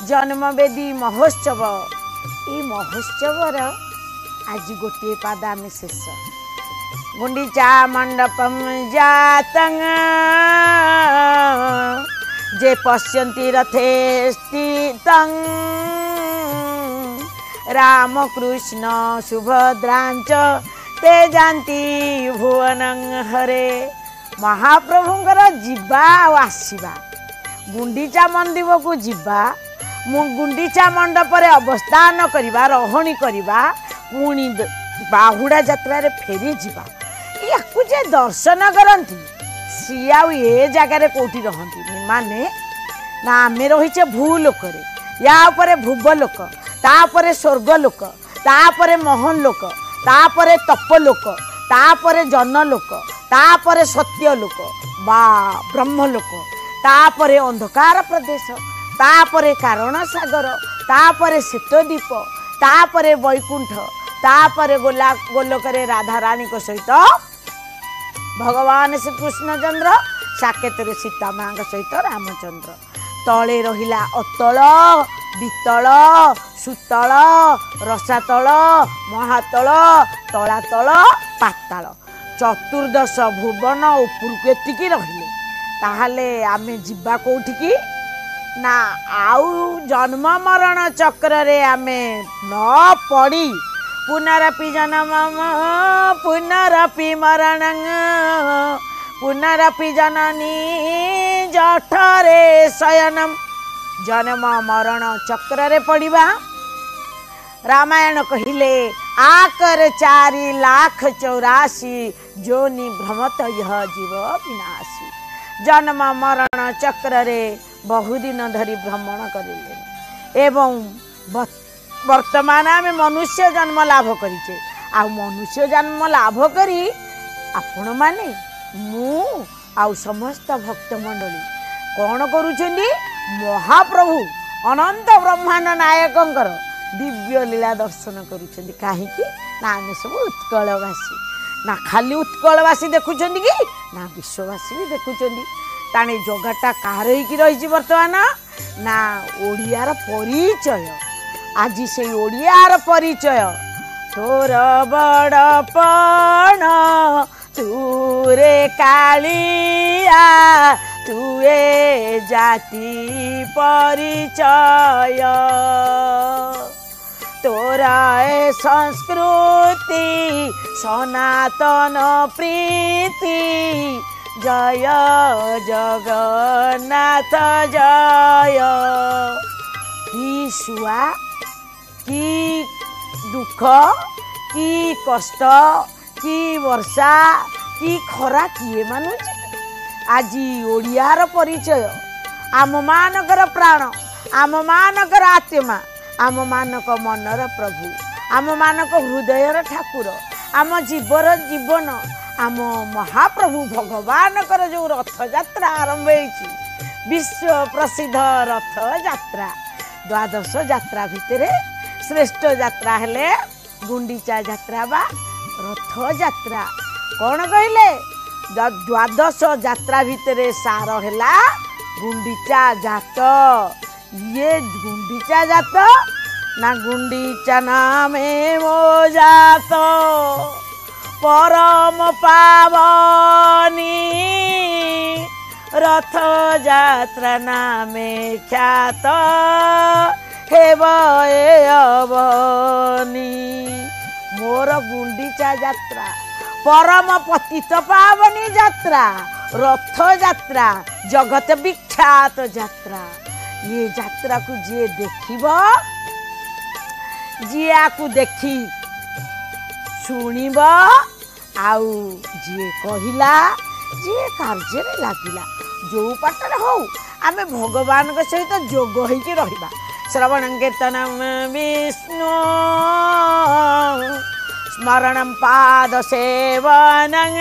जन्मवेदी महोत्सव ये महोत्सवर आज गोटे पाद आम शेष गुंडीचा मंडपम जातंग जे पश्यन्ति रथे स्थितं रामकृष्ण सुभद्रांच ते जानती भुवनं हरे। महाप्रभुंकर जीवा आसवा गुंडीचा मंदिर को जीवा गुंडीचा मंडप अवस्थान करवा रही करवा पुणी बाहुड़ा यात्रा फेरी जावा या दर्शन करती सी ए जगार कौटी रहती माने ना आम रहीचे भूलोक या भूवलोक तापर स्वर्गलोक तापर महनलोक तापर तपलोक तापर जनलोक तापर सत्यलोक बा ब्रह्मलोक तापर अंधकार प्रदेश तापर कारण सागर तापर श्वेतद्वीप तापर वैकुंठ तापर गोलोक राधा रानी को सहित भगवान श्री कृष्णचंद्र साकेत सीता माँ सहित रामचंद्र तले रहिला अतल वितल सुतल रसातल महातल तलातल पाताल चतुर्दश भुवन उपरକୁ एतिकी रहिले ताहले आमे जिब्बा कोठिकी ना आउ जन्म मरण चक्र रे आमे न पड़ी पुनरपि जन्म पुनरपि मरण पुनरपि जननी जठरे शयनम जन्म मरण चक्र रे पड़िबा रामायण कहिले आकर 4,84,000 जोनि भ्रमत यह जीव विनाशी जन्म मरण चक्र रे बहुदिन धरी भ्रमण करेले एवं वर्तमान आम मनुष्य जन्म लाभ करिचे आ मनुष्य जन्म लाभ करी आपण माने मु आ समस्त भक्त मंडली कौन करुछंदी महाप्रभु अनंत ब्रह्मांड नायकंकर दिव्य लीला दर्शन करुछंदी काहे कि ना आम सब उत्कलवासी ना खाली उत्कलवासी देखुछंदी कि ना विश्ववासी भी देखुछंदी ताने जगाटा कार होइकी रहिछि वर्तमान ना ओडियार परिचय आज से ओडियार परिचय तोर बड़पण तूरे कालिया तुए जाति परिचय तोरा ए संस्कृति सनातन प्रीति जय जगन्नाथ जय की सुआ की दुख की कष्ट की वर्षा की खरा किए मानुचे आज ओडियार परिचय आम मानकर प्राण आम मानकर आत्मा आम मानक मनर प्रभु आम मानक हृदयर ठाकुर आम जीवर जीवन आम महाप्रभु भगवान जो रथ यात्रा आरंभ होइछि विश्व प्रसिद्ध रथ यात्रा द्वादश यात्रा भितर श्रेष्ठ यात्रा हेले गुंडीचा यात्रा बा रथ यात्रा कौन कहले द्वादश यात्रा भितर सार हेला गुंडीचा जात ये गुंडीचा जात ना गुंडीचा नामे मो जात परम पावनी रथ यात्रा नामे ख्यात हे अवनी मोर गुंडीचा यात्रा परम पतित पावनी यात्रा रथ यात्रा जगत विख्यात यात्रा ये यात्रा को जी देखिब जी को देखी शुणिब आउ जी कहला जी कार्य लगिला जो पाटरे हो आमे भगवान के सहित जोग होइके रहिबा श्रवणं कीर्तनं विष्णु स्मरणं पाद सेवनं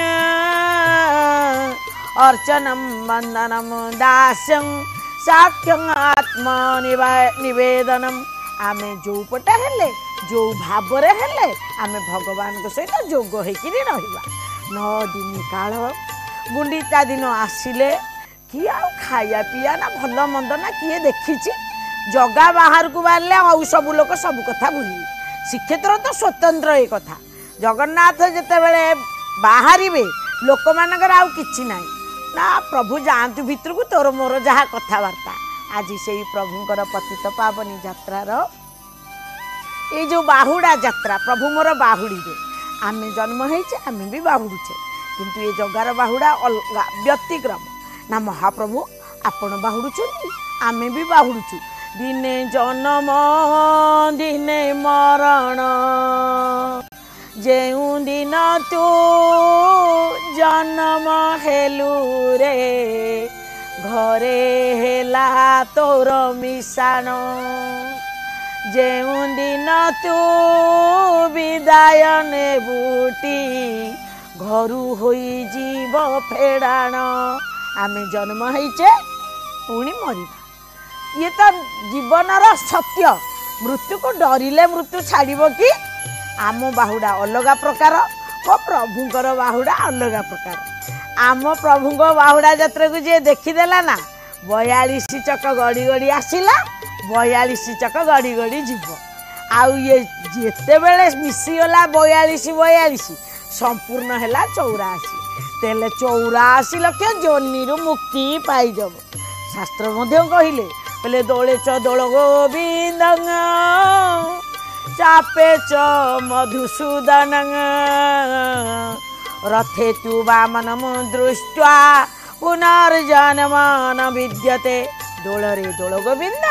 अर्चनं वंदनं दास्यं साख्यं आत्मा निवेदनम आमे जो पटे हेले जो भावरे हेले आमे भगवान के सहित जोग होइके रहिबा 9 दिन काल गुंडीचा दिन आसिले कि आ खाया पिया ना भल मंद ना किए देखी जगा बाहर को बाहर आउ सब लोक सब कथा भूल श्रीक्षेत्र तो स्वतंत्र ये कथा जगन्नाथ जिते बड़े बाहर लोक मानकर आउ किछि नाही ना प्रभु जातु भितर को तोर मोर जहाँ कथबार्ता आज से प्रभुंर पतित पावनी यात्रार ये जो बाहुड़ा यात्रा प्रभु मोर बाहुड़ी आम जन्म होइछे आम भी बाहुड़ुचे किंतु ये जगार बाहुड़ा अलग व्यतिक्रम ना महाप्रभु आपण बाहुड़ुचंती आम भी बाहुड़ुचु दिने जन्म दिने मरण जेउ दिन तू जन्म हेलु रे घरे हेला तोर मिशाण जेउ दिन तू विदाय नेबुटी घरू होई जीव फेड़ाण आमे जन्म होइचे पुणी मरिबा ये तो जीवनर सत्य मृत्यु को डरिले मृत्यु छाड़ब कि आम बाहुड़ा अलग प्रकार और प्रभुंकर बाहुड़ा अलग प्रकार आम प्रभुंक बाहुड़ा यात्रा को जी देखीदेला ना 42 चक गड़ी गड़ी आसला 42 चक गड़ी गड़ी जीव आउ ये जिते बेले मिसीगला 42 संपूर्ण है 84 तेले 84 लक्ष जोनी मुक्ति पाइजब शास्त्र मध्य कहले बोले दोले च दोल गोविंद चापे च मधुसूदन रथे तु वामन दृष्ट्वा पुनर्जन्म न विद्यते दोलरे दोल गोविंद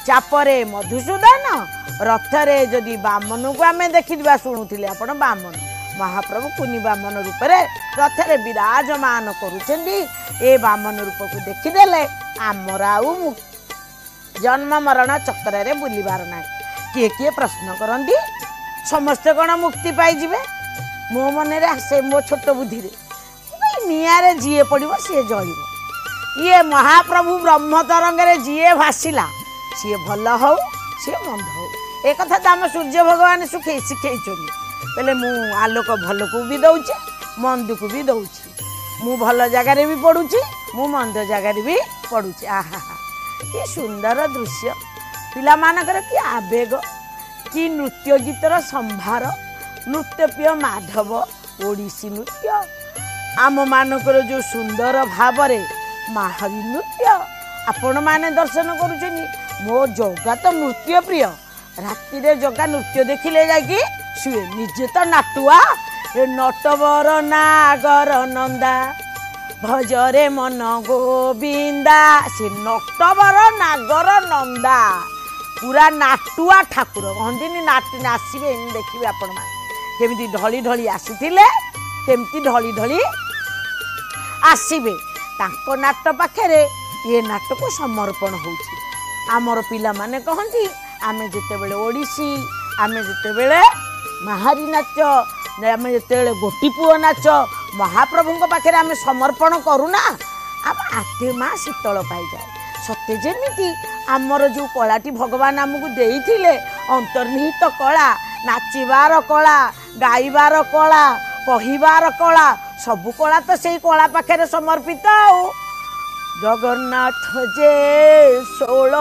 चापरे मधुसूदन रथरे जदि वामन को आम देखा शुणुले आपण वामन महाप्रभु कुनी वामन रूप में रथरे विराजमान करुछंदी ए वामन रूप को देखीदेले आमर आउ जन्म मरण चक्र रे बुलिबार ना किए किए प्रश्न करती समस्ते कौन मुक्ति पाइबे मो मन आसे मो छोट बुद्धि निआरे जीए पड़ो सी जल ये महाप्रभु ब्रह्म तरंग जीए भासिला सी भल हो सी मंद हो एक कथा तो आम सूर्य भगवान शिखे बोले मु आलोक भल को भी दौचे मंद को भी दौची मु भल जगार भी पड़ुची मु मंद जगार भी पड़ुची आहा कि सुंदर दृश्य पिला मानकर कि आवेग कि नृत्य गीतर संभार नृत्यप्रिय माधव ओडिसी नृत्य आम मानकर जो सुंदर भाव माहरी नृत्य आपण माने दर्शन करुचनी मो जगा तो नृत्य प्रिय राति रे जगा नृत्य देखिले जाकि शुए निजे तो नाटुआ ए नटवर नागर नंदा भजरे मन गोविंदा से नटवर नागर नंदा पूरा नाटुआ ठाकुर कहती नासिबे देखिए आपण केमी ढली ढली आसीथिले केमती ढली ढली आसीबे तांको नाट पाखरे ये नाट को समर्पण होउछि आमर पिला माने कहती आमे जेतेबेले ओडिसी आमे जेतेबेले माहारी नाच आमे जेतेबेले गोटीपुओ नाच महाप्रभुଙ୍କ पाखे आमे समर्पण करूना आम आत्मा शीतल पाई जाए सत्य जेमिति आमर जो कलाटी भगवान आमको देइथिले अंतर्निहित कला नाचिबार कला गाइबार कला कहिबार कला सबु कला तो सेई कला पाखे समर्पित जगन्नाथ जे 16